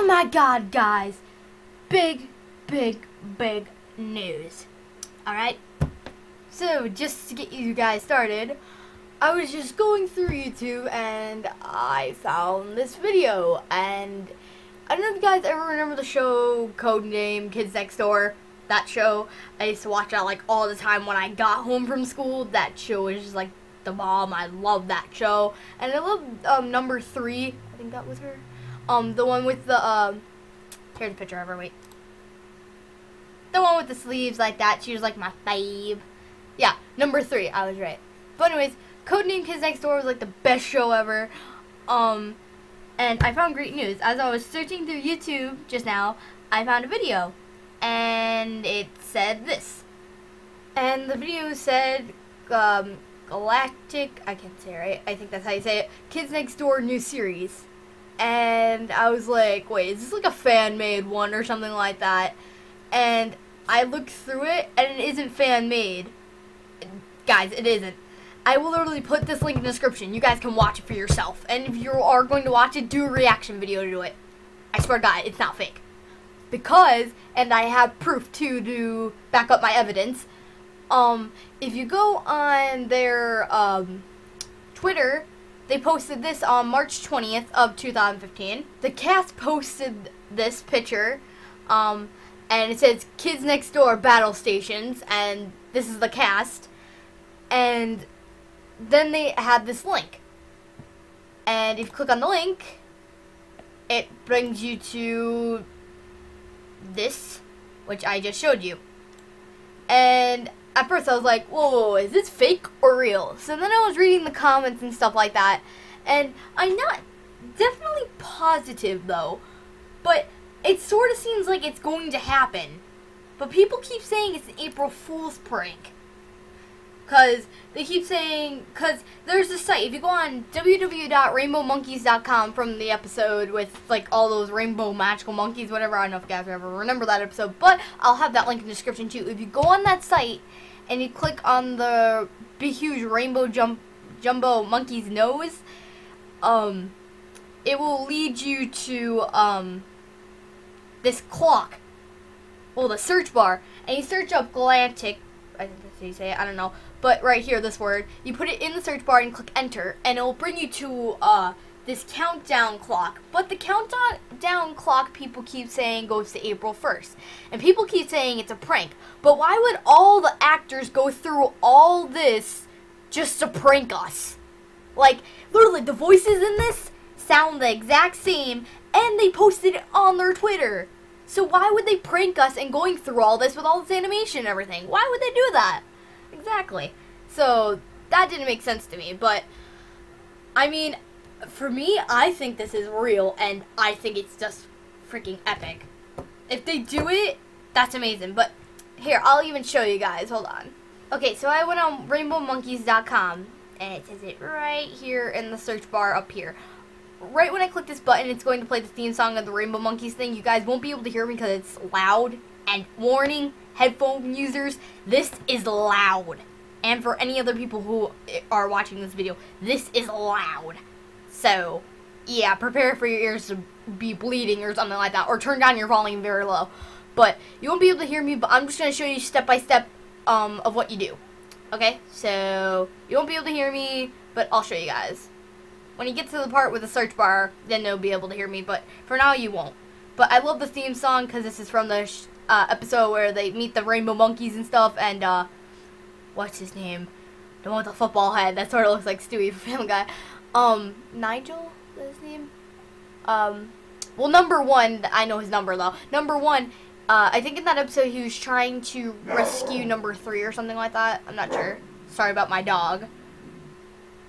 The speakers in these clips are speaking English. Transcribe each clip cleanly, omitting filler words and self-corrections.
Oh my god, guys. Big news. Alright? So, just to get you guys started, I was just going through YouTube and I found this video. And I don't know if you guys ever remember the show Codename, Kids Next Door. That show, I used to watch that like all the time when I got home from school. That show is just like the bomb. I love that show. And I love number 3. I think that was her. The one with the here's a picture of her, wait. The one with the sleeves like that. She was like my fave. Yeah, number 3, I was right. But anyways, Codename Kids Next Door was like the best show ever. And I found great news. As I was searching through YouTube just now, I found a video. And it said this. And the video said Galactic, I can't say it right, I think that's how you say it, Kids Next Door new series. And I was like, wait, is this like a fan-made one or something like that? And I looked through it, and it isn't fan-made. Guys, it isn't. I will literally put this link in the description. You guys can watch it for yourself. And if you are going to watch it, do a reaction video to it. I swear to God, it's not fake. Because, and I have proof too to back up my evidence, if you go on their Twitter, they posted this on March 20th of 2015. The cast posted this picture, and it says Kids Next Door Battle Stations, and this is the cast. And then they had this link. And if you click on the link, it brings you to this, which I just showed you. And at first I was like, whoa, is this fake or real? So then I was reading the comments and stuff like that, and I'm not definitely positive though, but it sort of seems like it's going to happen. But people keep saying it's an April Fool's prank. Because they keep saying, because there's this site, if you go on www.rainbowmonkeys.com from the episode with like all those rainbow magical monkeys, whatever, I don't know if you guys ever remember that episode, but I'll have that link in the description too. If you go on that site and you click on the big huge rainbow jumbo monkey's nose, it will lead you to this clock, well, the search bar, and you search up Galactic, I think that's how you say it, I don't know, but right here, this word, you put it in the search bar and click enter, and it will bring you to this countdown clock. But the countdown clock, people keep saying, goes to April 1st. And people keep saying it's a prank. But why would all the actors go through all this just to prank us? Like, literally, the voices in this sound the exact same, and they posted it on their Twitter. So why would they prank us and going through all this with all this animation and everything? Why would they do that? Exactly. So, that didn't make sense to me, but, I mean, for me, I think this is real, and I think it's just freaking epic. If they do it, that's amazing, but, here, I'll even show you guys, hold on. Okay, so I went on rainbowmonkeys.com, and it says it right here in the search bar up here. Right when I click this button, it's going to play the theme song of the Rainbow Monkeys thing. You guys won't be able to hear me because it's loud. And warning, headphone users, this is loud. And for any other people who are watching this video, this is loud. So, yeah, prepare for your ears to be bleeding or something like that. Or turn down your volume very low. But you won't be able to hear me, but I'm just going to show you step by step of what you do. Okay, so you won't be able to hear me, but I'll show you guys. When you get to the part with the search bar, then you'll be able to hear me, but for now you won't. But I love the theme song because this is from the episode where they meet the Rainbow Monkeys and stuff, and what's his name? The one with the football head that sort of looks like Stewie from Family Guy. Nigel, is his name? Well, number 1, I know his number though. Number 1, I think in that episode he was trying to rescue number 3 or something like that. I'm not sure. Sorry about my dog.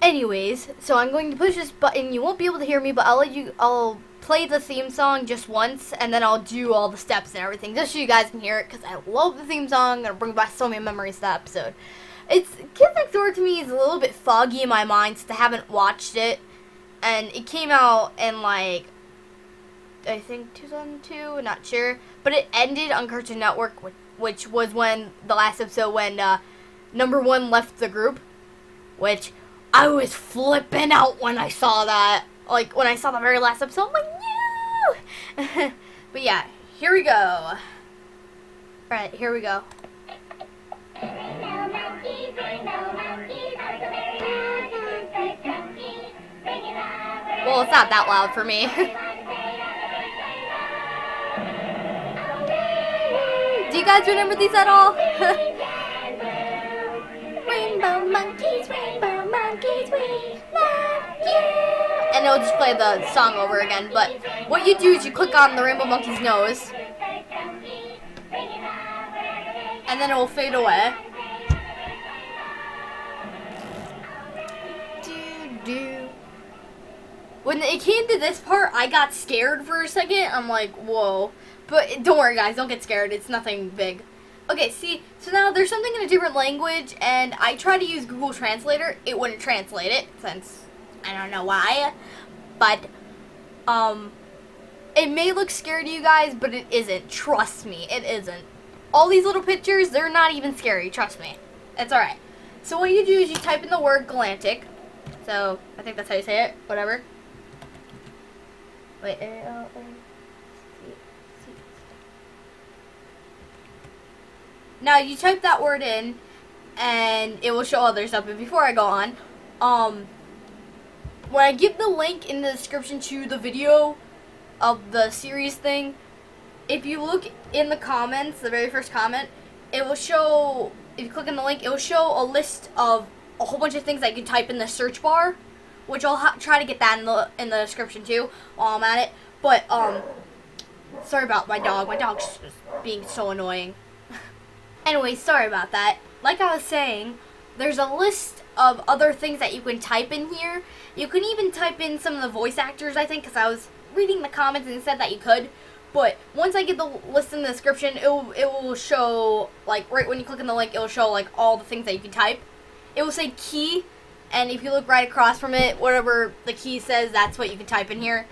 Anyways, so I'm going to push this button. You won't be able to hear me, but I'll play the theme song just once, and then I'll do all the steps and everything, just so you guys can hear it, because I love the theme song, and it'll bring back so many memories to that episode. Kids Next Door to me is a little bit foggy in my mind, since I haven't watched it, and it came out in, like, I think 2002, not sure, but it ended on Cartoon Network, which was when, the last episode when, number 1 left the group, which I was flipping out when I saw that. Like, when I saw the very last episode, I'm like, no! But yeah, here we go. Alright, here we go. Well, it's not that loud for me. Do you guys remember these at all? Rainbow monkeys, we love you. And it'll just play the song over again. But what you do is you click on the rainbow monkey's nose, and then it will fade away. When it came to this part, I got scared for a second. I'm like, whoa. But don't worry, guys. Don't get scared. It's nothing big. Okay, see? So now there's something in a different language, and I tried to use Google Translator. It wouldn't translate it, since I don't know why. But, it may look scary to you guys, but it isn't. Trust me, it isn't. All these little pictures, they're not even scary. Trust me. It's alright. So what you do is you type in the word Galantic. So, I think that's how you say it. Whatever. Wait, now you type that word in, and it will show other stuff. But before I go on, when I give the link in the description to the video of the series thing, if you look in the comments, the very first comment, it will show. If you click on the link, it will show a list of a whole bunch of things that you can type in the search bar. Which I'll try to get that in the description too while I'm at it. But sorry about my dog. My dog's just being so annoying. Anyway, sorry about that. Like I was saying, there's a list of other things that you can type in here. You can even type in some of the voice actors, I think, because I was reading the comments and it said that you could. But once I get the list in the description, it will show, like, right when you click on the link, it will show, like, all the things that you can type. It will say key. And if you look right across from it, whatever the key says, that's what you can type in here.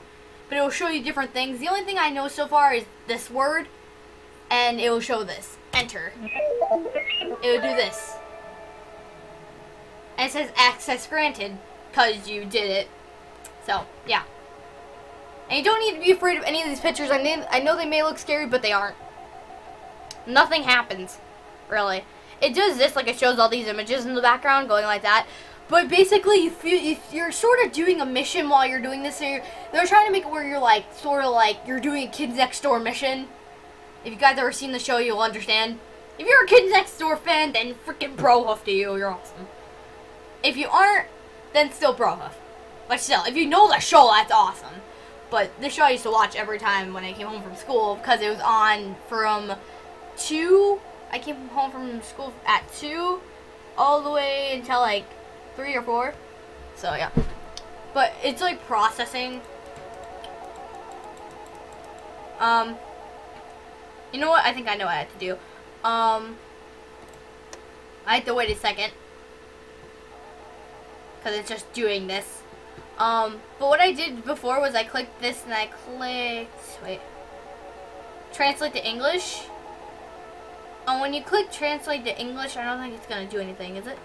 But it will show you different things. The only thing I know so far is this word. And it will show this. Enter. It will do this. And it says access granted. Because you did it. So, yeah. And you don't need to be afraid of any of these pictures. I know they may look scary, but they aren't. Nothing happens. Really. It does this, like it shows all these images in the background going like that. But basically, if you're sort of doing a mission while you're doing this, they're trying to make it where you're like, sort of like, you're doing a Kids Next Door mission. If you guys ever seen the show, you'll understand. If you're a Kids Next Door fan, then freaking bro huff to you, you're awesome. If you aren't, then still bro huff. But still, if you know the show, that's awesome. But this show I used to watch every time when I came home from school, because it was on from 2, I came home from school at 2, all the way until like 3 or 4. So yeah, but it's like processing. You know what? I think I know what I have to do. I have to wait a second because it's just doing this. But what I did before was I clicked this and I clicked translate to English. And when you click translate to English, I don't think it's gonna do anything, is it?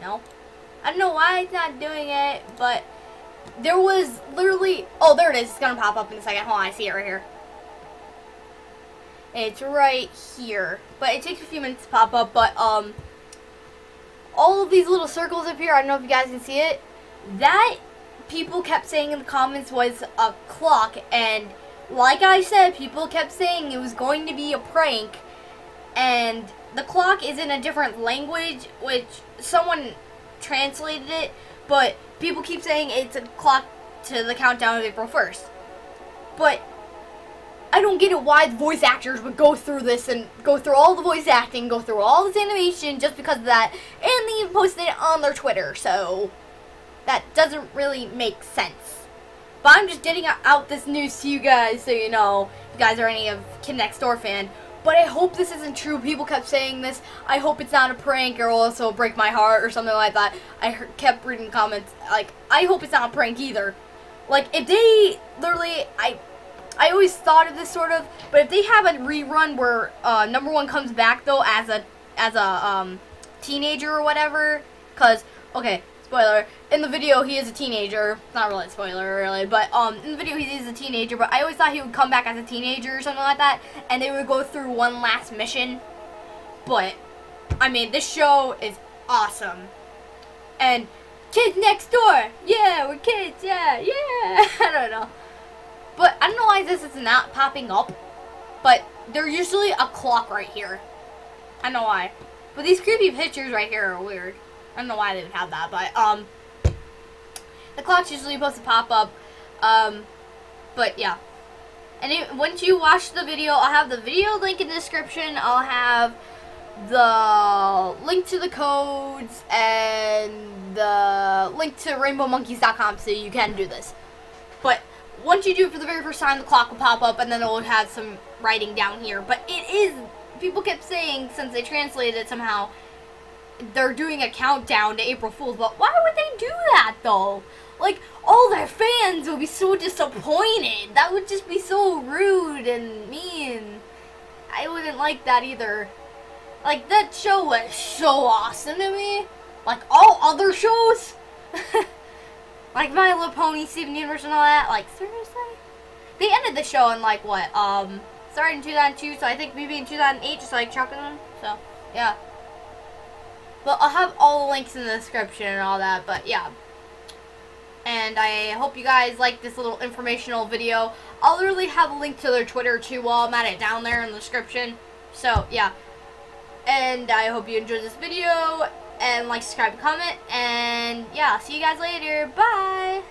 No. I don't know why it's not doing it, but there was literally, oh, there it is. It's gonna pop up in a second. Hold on, I see it right here. It's right here, but it takes a few minutes to pop up. But all of these little circles up here, I don't know if you guys can see it. That people kept saying in the comments was a clock, and like I said, people kept saying it was going to be a prank, and the clock is in a different language, which someone translated it, but people keep saying it's a clock to the countdown of April 1st. But I don't get it why the voice actors would go through this and go through all the voice acting, go through all this animation just because of that, and they even posted it on their Twitter, so that doesn't really make sense. But I'm just getting out this news to you guys so you know, if you guys are any of Kid Next Door fan. But I hope this isn't true. People kept saying this. I hope it's not a prank or also break my heart or something like that. I kept reading comments like, I hope it's not a prank either. Like, if they literally, I always thought of this sort of, but if they have a rerun where number 1 comes back though as a teenager or whatever, because okay, spoiler, in the video he is a teenager. Not really a spoiler, really, but in the video he is a teenager, but I always thought he would come back as a teenager or something like that, and they would go through one last mission. But, I mean, this show is awesome. And kids next door! Yeah, we're kids, yeah, yeah! I don't know. But I don't know why this is not popping up, but there's usually a clock right here. I don't know why. But these creepy pictures right here are weird. I don't know why they would have that, but, the clock's usually supposed to pop up, but, yeah. And once you watch the video, I'll have the video link in the description, I'll have the link to the codes, and the link to rainbowmonkeys.com so you can do this. But, once you do it for the very first time, the clock will pop up, and then it will have some writing down here. But it is, people kept saying, since they translated it somehow, they're doing a countdown to April Fool's, but why would they do that, though? Like, all their fans would be so disappointed. That would just be so rude and mean. I wouldn't like that either. Like, that show was so awesome to me. Like, all other shows. Like, My Little Pony, Steven Universe, and all that. Like, seriously? They ended the show in, like, what, started in 2002, so I think maybe in 2008, just like chucking them. So, yeah. But I'll have all the links in the description and all that, but yeah. And I hope you guys like this little informational video. I'll literally have a link to their Twitter too while I'm at it down there in the description. So, yeah. And I hope you enjoyed this video. And like, subscribe, comment. And yeah, see you guys later. Bye!